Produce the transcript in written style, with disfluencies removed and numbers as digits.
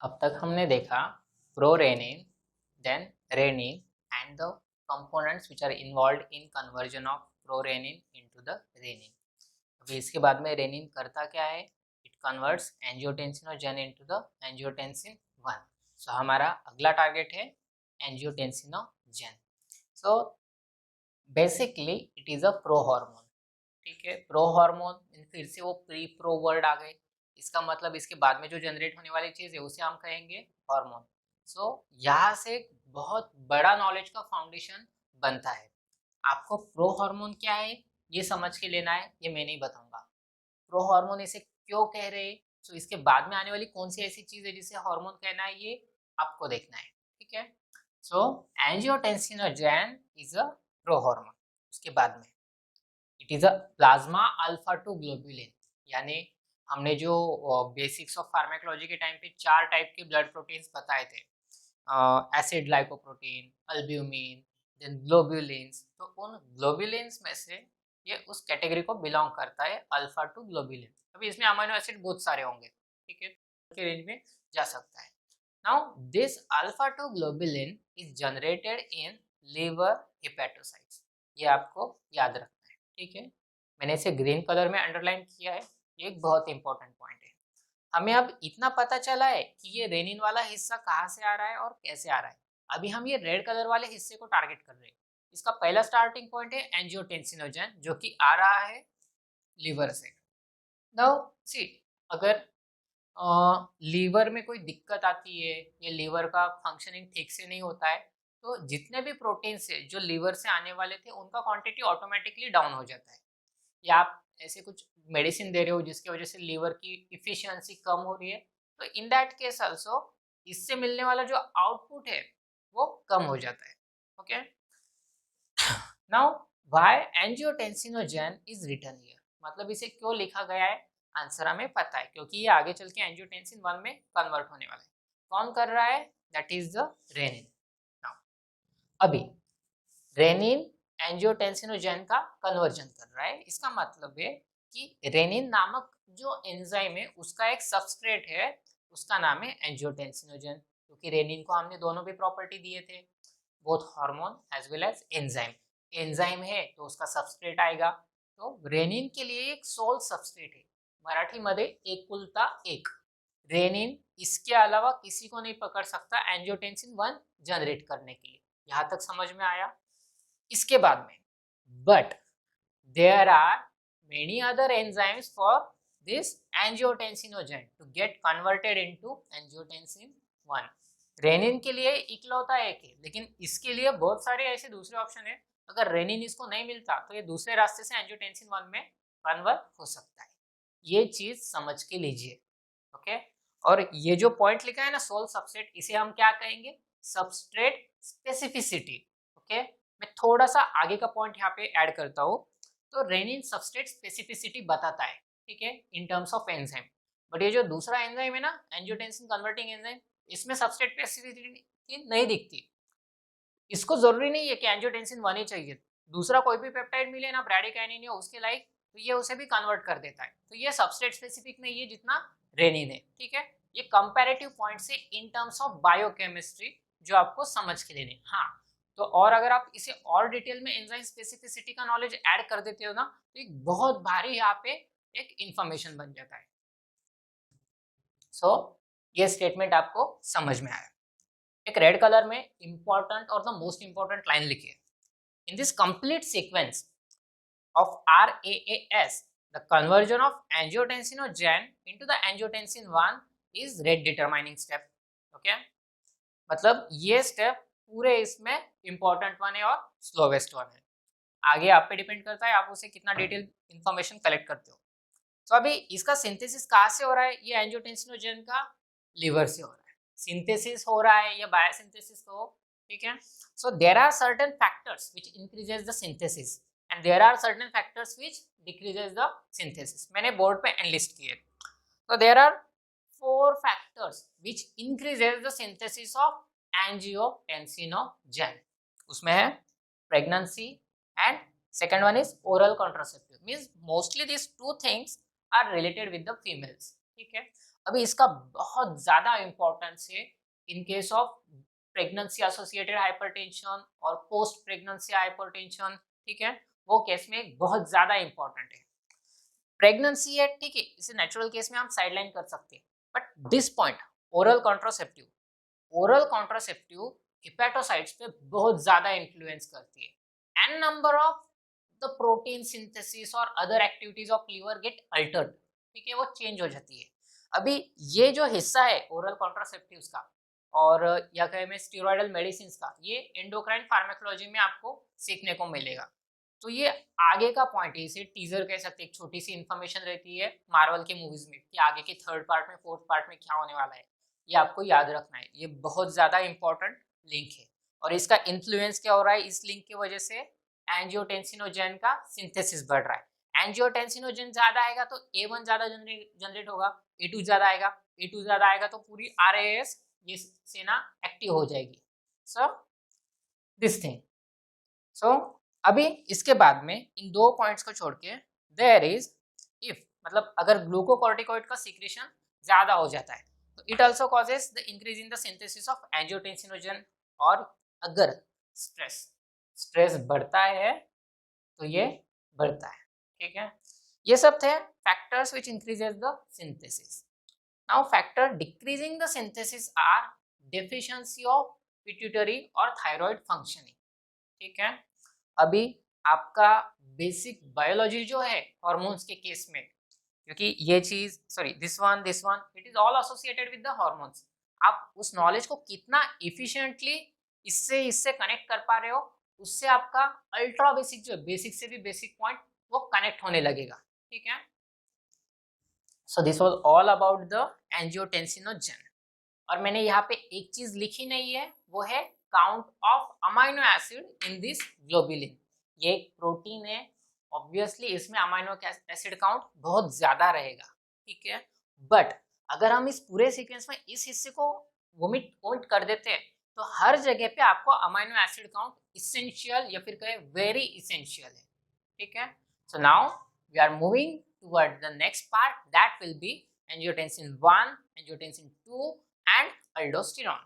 अब तक हमने देखा prorenin, then renin and the components which are involved in conversion of prorenin into the renin. अभी इसके बाद में रेनिन करता क्या है? It converts angiotensinogen into the angiotensin 1। So हमारा अगला टारगेट है angiotensinogen. So basically it is a pro hormone. ठीक है, प्रो हार्मोन फिर से वो प्री प्रो वर्ड आ गए। इसका मतलब इसके बाद में जो जनरेट होने वाली चीज है उसे हम कहेंगे हार्मोन। सो यहाँ से बहुत बड़ा नॉलेज का फाउंडेशन बनता है। आपको प्रो हार्मोन क्या है ये समझ के लेना है, ये मैं नहीं बताऊंगा। प्रो हार्मोन इसे क्यों कह रहे हैं, सो इसके बाद में आने वाली कौन सी ऐसी चीज है जिसे हार्मोन कहना है, ये आपको देखना है। ठीक है, so angiotensinogen is a pro hormone. उसके बाद में it is a plasma alpha two globulin. यानी हमने जो बेसिक्स ऑफ फार्माकोलॉजी के टाइम पे 4 टाइप के ब्लड प्रोटीन्स बताए थे, acid glycoprotein, albumin, then globulins. तो उन ग्लोबुलिन्स में से ये उस कैटेगरी को बिलोंग करता है, अल्फा टू ग्लोबुलिन। अभी इसमें अमीनो एसिड बहुत सारे होंगे, ठीक है, के रेंज में जा सकता है। Now this alpha two globulin is generated in liver hepatocytes. ये आपको याद रखना है, ठीक है। मैंने इसे ग्रीन कलर में अंडरलाइन किया है, ये एक बहुत इंपॉर्टेंट पॉइंट है। हमें अब इतना पता चला है कि ये रेनिन वाला हिस्सा कहाँ से आ रहा है और कैसे आ रहा है। अभी हम ये रेड कलर वाले हिस्से को टारगेट कर रहे हैं। इसका पहला स्टार्टिंग पॉइंट है एंजियोटेंसिनोजन, जो कि आ रहा है लीवर से। नाउ सी, अगर लीवर में कोई दिक्कत आती है या लीवर का फंक्शनिंग ठीक से नहीं होता है, तो जितने भी प्रोटीन से जो लीवर से आने वाले थे उनका क्वांटिटी ऑटोमेटिकली डाउन हो जाता है। या आप ऐसे कुछ मेडिसिन दे रहे हो जिसकी वजह से लीवर की इफिशियंसी कम हो रही है, तो इन दैट केस आल्सो इससे मिलने वाला जो आउटपुट है वो कम हो जाता है। Okay, now why angiotensinogen is written here, मतलब इसे क्यों लिखा गया है, आंसर हमें पता है, क्योंकि ये आगे चल के एंजियोटेंसिन 1 में कन्वर्ट होने वाला है। कौन कर रहा है? That is the renin. Now अभी रेनिन एंजियोटेंसिनोजेन का कन्वर्जन कर रहा है। इसका मतलब है कि रेनिन नामक जो एंजाइम है उसका एक सबस्ट्रेट है, उसका नाम है एंजियोटेंसिनोजेन। क्योंकि रेनिन को हमने दोनों भी प्रॉपर्टी दिए थे, both hormone as well as enzyme. Enzyme है तो उसका सबस्ट्रेट आएगा। तो रेनिन के लिए एक सोल सबस्ट्रेट है, मराठी मध्ये एकुलता एक। रेनिन इसके अलावा किसी को नहीं पकड़ सकता एंजियोटेंसिन 1 जनरेट करने के लिए। यहां तक समझ में आया? इसके बाद में but there are many other enzymes for this angiotensinogen to get converted into angiotensin 1। Renin के लिए इकलौता एक है, लेकिन इसके लिए बहुत सारे ऐसे दूसरे ऑप्शन है। अगर रेनिन इसको नहीं मिलता तो ये दूसरे रास्ते से एंजियोटेंसिन 1 में कन्वर्ट हो सकता है। ये चीज समझ के लीजिए। ओके, और ये जो पॉइंट लिखा है ना सोल सबस्ट्रेट, इसे हम क्या कहेंगे? Substrate specificity. ओके, मैं थोड़ा सा आगे का पॉइंट यहाँ पे ऐड करता हूँ। तो रेनिन सबस्ट्रेट स्पेसिफिसिटी बताता है, ठीक है, in terms of enzyme. But ये जो दूसरा एंजाइम है ना, एंजियोटेंसिन कन्वर्टिंग एंजाइम, इसमें सबस्ट्रेट स्पेसिफिसिटी नहीं दिखती। इसको जरूरी नहीं है कि एंजियोटेंसिन 1 ही चाहिए, दूसरा कोई भी पेप्टाइड मिले ना ब्रैडिकाइनिन या उसके लाइक, तो ये उसे भी कन्वर्ट कर देता है। तो ये सबस्ट्रेट स्पेसिफिक नहीं है जितना रेनिन है, ठीक है। ये कंपैरेटिव पॉइंट से इन टर्म्स ऑफ बायोकेमिस्ट्री जो आपको समझ के लेने। हाँ, तो और अगर आप इसे और डिटेल में एंजाइम स्पेसिफिसिटी का नॉलेज ऐड कर देते हो ना, तो एक बहुत भारी यहाँ पे एक इंफॉर्मेशन बन जाता है। सो ये स्टेटमेंट आपको समझ में आया? एक रेड कलर में इंपॉर्टेंट और द मोस्ट इंपॉर्टेंट लाइन लिखिए। In this complete sequence of RAAS, the conversion of angiotensinogen into the angiotensin 1 is rate determining step. Okay, मतलब ये स्टेप पूरे इसमें इंपॉर्टेंट वन है और स्लोवेस्ट वन है। आगे आप पे डिपेंड करता है आप उसे कितना डिटेल इंफॉर्मेशन कलेक्ट करते हो। तो अभी इसका सिंथेसिस कहाँ से हो रहा है? ये एंजियोटेंसिनोजेन का लिवर से हो रहा है। सिंथेसिस हो रहा है या बायोसिंथेसिस हो, ठीक है। So there are certain factors which increases the synthesis and there are certain factors which decreases the synthesis. मैंने बोर्ड पे एनलिस्ट किए। तो there are 4 factors which increases the synthesis of angiotensinogen. उसमें है pregnancy and second one is oral contraceptive, means mostly these two things are related with the females, ठीक है। अभी इसका बहुत ज्यादा इंपॉर्टेंस है in case of pregnancy associated hypertension और पोस्ट प्रेगनेंसी हाइपरटेंशन, ठीक है, वो केस में बहुत ज्यादा इंपॉर्टेंट है। प्रेगनेंसी है, ठीक है, इसे नेचुरल केस में हम साइडलाइन कर सकते हैं, but this point oral contraceptive hepatocytes पे बहुत ज्यादा इन्फ्लुएंस करती है। An number of the protein synthesis और other activities of liver get altered, ठीक है, वो चेंज हो जाती है। अभी ये जो हिस्सा है ओरल कॉन्ट्रासेप्टिव्स का और या कहे में स्टेरॉइडल मेडिसिन का, ये एंडोक्राइन फार्माकोलॉजी में आपको सीखने को मिलेगा। तो ये आगे का पॉइंट है, इसे टीजर कह सकते हैं, एक छोटी सी इंफॉर्मेशन रहती है मार्वल के मूवीज में कि आगे के थर्ड पार्ट में फोर्थ पार्ट में क्या होने वाला है, ये आपको याद रखना है। ये बहुत ज्यादा इंपॉर्टेंट लिंक है और इसका इन्फ्लुएंस क्या हो रहा है, इस लिंक की वजह से एंजियोटेंसिनोजेन का सिंथेसिस बढ़ रहा है। एंजियोटेंसिनोजेन ज्यादा आएगा तो A1 ज्यादा जनरेट होगा, A2 ज्यादा आएगा, A2 ज्यादा आएगा तो पूरी RAS ये सेना एक्टिव हो जाएगी। सो दिस थिंग, सो अभी इसके बाद में इन दो पॉइंट्स को छोड़ के देयर इज, इफ मतलब अगर ग्लूकोकॉर्टिकॉइड का सीक्रेशन ज्यादा हो जाता है तो it also causes the increase in the synthesis of angiotensinogen, और अगर स्ट्रेस बढ़ता है तो ये बढ़ता है, ठीक है। ये सब थे factors which increases the synthesis. Now factor decreasing the synthesis are deficiency of pituitary और थायराइड फंक्शनिंग, ठीक है। अभी आपका बेसिक बायोलॉजी जो है हार्मोन्स के केस में, क्योंकि ये चीज sorry this one it is all associated with the hormones, आप उस नॉलेज को कितना इफिशिएंटली इससे कनेक्ट कर पा रहे हो, उससे आपका अल्ट्रा बेसिक जो बेसिक से भी बेसिक पॉइंट वो कनेक्ट होने लगेगा, ठीक है। So this was all about the angiotensinogen. और मैंने यहाँ पे एक चीज लिखी नहीं है, वो है count of amino acid in this globulin. ये एक प्रोटीन है, ऑब्वियसली इसमें अमाइनो एसिड काउंट बहुत ज्यादा रहेगा, ठीक है। बट अगर हम इस पूरे सीक्वेंस में इस हिस्से को वोमिट कर देते हैं तो हर जगह पे आपको अमाइनो एसिड काउंट इसेंशियल या फिर कहे वेरी इसेंशियल है, ठीक है। So now we are moving toward the next part, that will be angiotensin 1, angiotensin 2 and aldosterone.